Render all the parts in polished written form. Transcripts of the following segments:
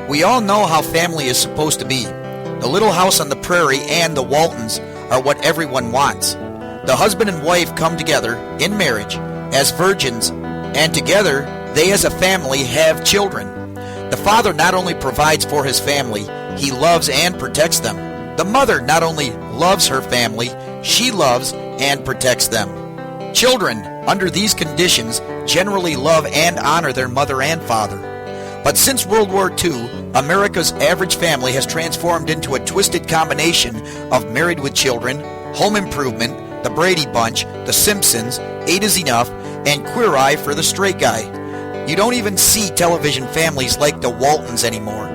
We all know how family is supposed to be. The Little House on the Prairie and the Waltons are what everyone wants. The husband and wife come together in marriage as virgins, and together they as a family have children. The father not only provides for his family, he loves and protects them. The mother not only loves her family, she loves and protects them. Children, under these conditions, generally love and honor their mother and father. But since World War II, America's average family has transformed into a twisted combination of Married with Children, Home Improvement, The Brady Bunch, The Simpsons, 8 is Enough, and Queer Eye for the Straight Guy. You don't even see television families like the Waltons anymore.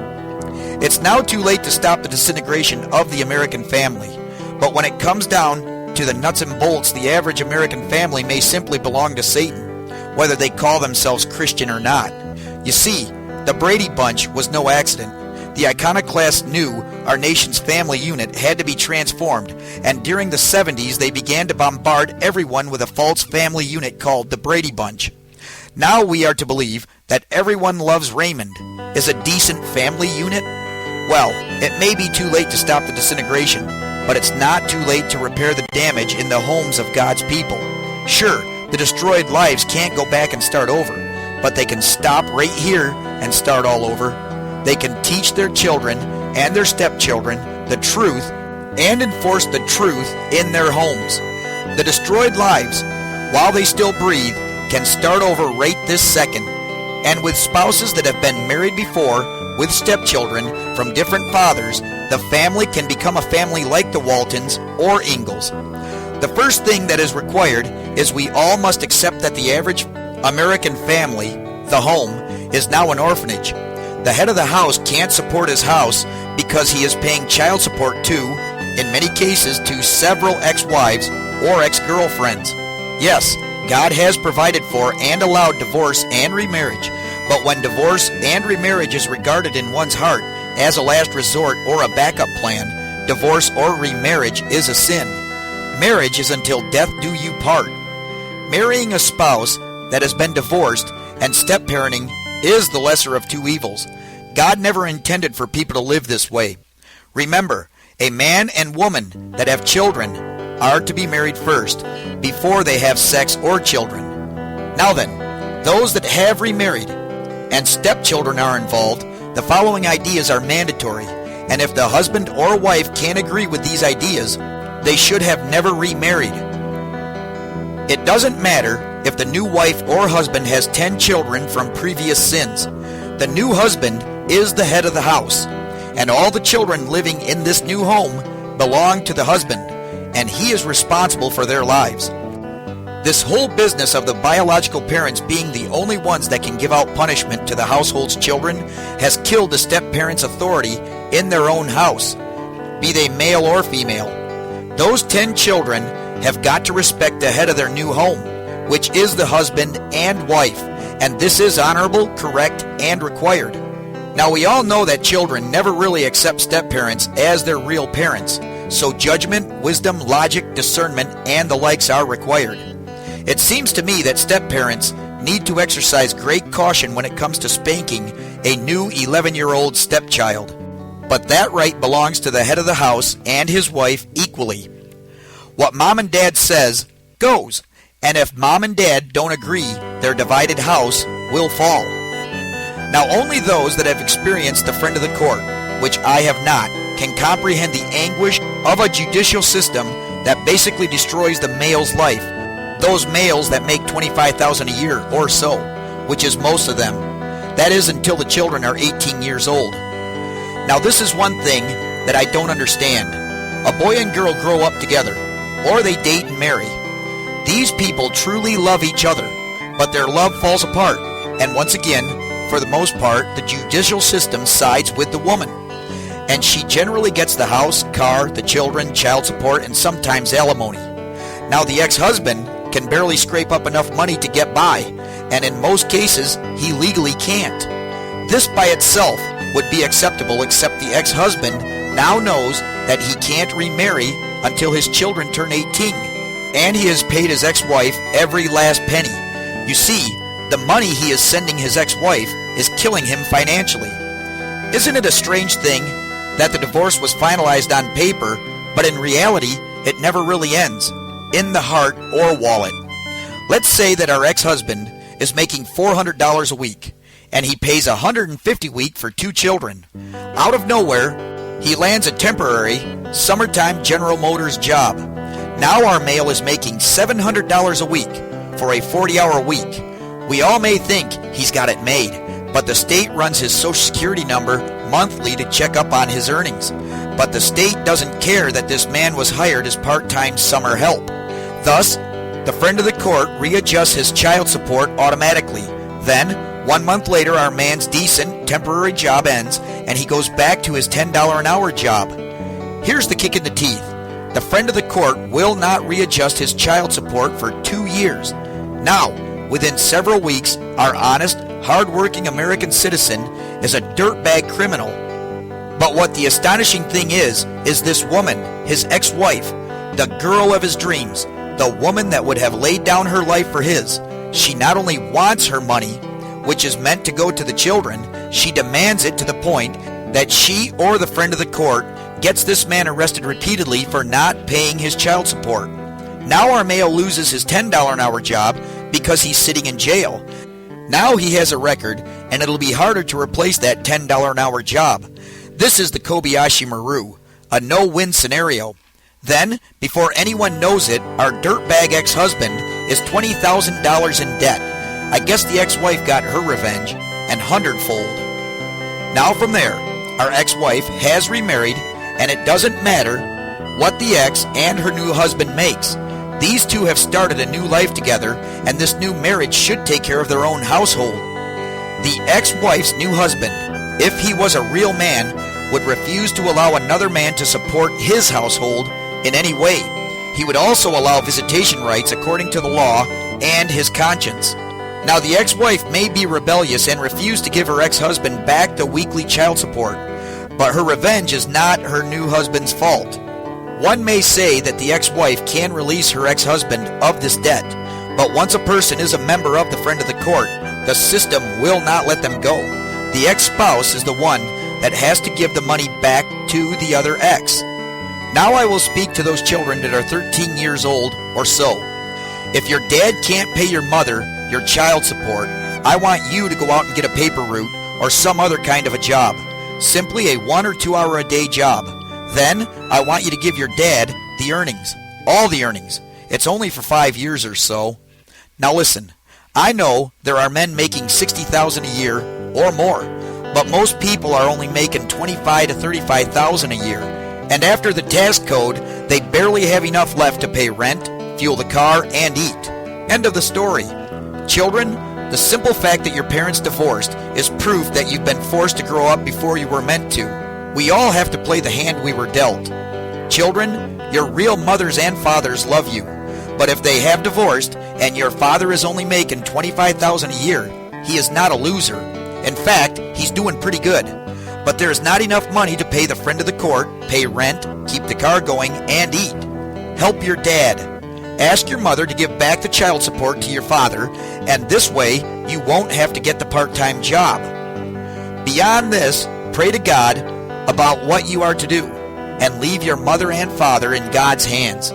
It's now too late to stop the disintegration of the American family. But when it comes down to the nuts and bolts, the average American family may simply belong to Satan, whether they call themselves Christian or not. You see, the Brady Bunch was no accident. The iconoclasts knew our nation's family unit had to be transformed, and during the 70s they began to bombard everyone with a false family unit called the Brady Bunch. Now we are to believe that Everyone Loves Raymond is a decent family unit? Well, it may be too late to stop the disintegration, but it's not too late to repair the damage in the homes of God's people. Sure, the destroyed lives can't go back and start over, but they can stop right here and start all over. They can teach their children and their stepchildren the truth and enforce the truth in their homes. The destroyed lives, while they still breathe, can start over right this second. And with spouses that have been married before, with stepchildren from different fathers, the family can become a family like the Waltons or Ingalls. The first thing that is required is we all must accept that the average American family, the home, is now an orphanage. The head of the house can't support his house because he is paying child support to, in many cases, to several ex-wives or ex-girlfriends. Yes, God has provided for and allowed divorce and remarriage, but when divorce and remarriage is regarded in one's heart as a last resort or a backup plan, divorce or remarriage is a sin. Marriage is until death do you part. Marrying a spouse that has been divorced and step-parenting is the lesser of two evils. God never intended for people to live this way. Remember, a man and woman that have children are to be married first, before they have sex or children. Now then, those that have remarried and stepchildren are involved, the following ideas are mandatory, and if the husband or wife can't agree with these ideas, they should have never remarried. It doesn't matter if the new wife or husband has 10 children from previous sins. The new husband is the head of the house, and all the children living in this new home belong to the husband, and he is responsible for their lives. This whole business of the biological parents being the only ones that can give out punishment to the household's children has killed the step-parents' authority in their own house, be they male or female. Those 10 children have got to respect the head of their new home, which is the husband and wife, and this is honorable, correct, and required. Now we all know that children never really accept step-parents as their real parents, so judgment, wisdom, logic, discernment, and the likes are required. It seems to me that step-parents need to exercise great caution when it comes to spanking a new 11-year-old stepchild. But that right belongs to the head of the house and his wife equally. What mom and dad says goes, and if mom and dad don't agree, their divided house will fall. Now only those that have experienced the friend of the court, which I have not, can comprehend the anguish of a judicial system that basically destroys the male's life. Those males that make $25,000 a year or so, which is most of them. That is until the children are 18 years old. Now this is one thing that I don't understand. A boy and girl grow up together, or they date and marry. These people truly love each other, but their love falls apart, and once again, for the most part, the judicial system sides with the woman. And she generally gets the house, car, the children, child support, and sometimes alimony. Now the ex-husband can barely scrape up enough money to get by, and in most cases, he legally can't. This by itself would be acceptable, except the ex-husband now knows that he can't remarry until his children turn 18. and he has paid his ex-wife every last penny. You see, the money he is sending his ex-wife is killing him financially. Isn't it a strange thing that the divorce was finalized on paper, but in reality, it never really ends, in the heart or wallet? Let's say that our ex-husband is making $400 a week, and he pays $150 a week for 2 children. Out of nowhere, he lands a temporary, summertime General Motors job. Now our male is making $700 a week for a 40-hour week. We all may think he's got it made, but the state runs his Social Security number monthly to check up on his earnings. But the state doesn't care that this man was hired as part-time summer help. Thus, the friend of the court readjusts his child support automatically. Then, 1 month later, our man's decent, temporary job ends, and he goes back to his $10 an hour job. Here's the kick in the teeth. The friend of the court will not readjust his child support for 2 years. Now, within several weeks, our honest, hard-working American citizen is a dirtbag criminal. But what the astonishing thing is this woman, his ex-wife, the girl of his dreams, the woman that would have laid down her life for his. She not only wants her money, which is meant to go to the children, she demands it to the point that she or the friend of the court gets this man arrested repeatedly for not paying his child support. Now our male loses his $10 an hour job because he's sitting in jail. Now he has a record, and it'll be harder to replace that $10 an hour job. This is the Kobayashi Maru, a no-win scenario. Then, before anyone knows it, our dirtbag ex-husband is $20,000 in debt. I guess the ex-wife got her revenge, and hundredfold. Now from there, our ex-wife has remarried, and it doesn't matter what the ex and her new husband makes. These two have started a new life together, and this new marriage should take care of their own household. The ex-wife's new husband, if he was a real man, would refuse to allow another man to support his household in any way. He would also allow visitation rights according to the law and his conscience. Now the ex-wife may be rebellious and refuse to give her ex-husband back the weekly child support, but her revenge is not her new husband's fault. One may say that the ex-wife can release her ex-husband of this debt, but once a person is a member of the friend of the court, the system will not let them go. The ex-spouse is the one that has to give the money back to the other ex. Now I will speak to those children that are 13 years old or so. If your dad can't pay your mother your child support, I want you to go out and get a paper route or some other kind of a job. Simply a 1 or 2 hour a day job. Then, I want you to give your dad the earnings. All the earnings. It's only for 5 years or so. Now listen, I know there are men making $60,000 a year or more, but most people are only making $25,000 to $35,000 a year. And after the tax code, they barely have enough left to pay rent, fuel the car, and eat. End of the story. Children, the simple fact that your parents divorced is proof that you've been forced to grow up before you were meant to. We all have to play the hand we were dealt. Children, your real mothers and fathers love you. But if they have divorced and your father is only making $25,000 a year, he is not a loser. In fact, he's doing pretty good. But there is not enough money to pay the friend of the court, pay rent, keep the car going, and eat. Help your dad. Ask your mother to give back the child support to your father, and this way you won't have to get the part-time job. Beyond this, pray to God about what you are to do, and leave your mother and father in God's hands.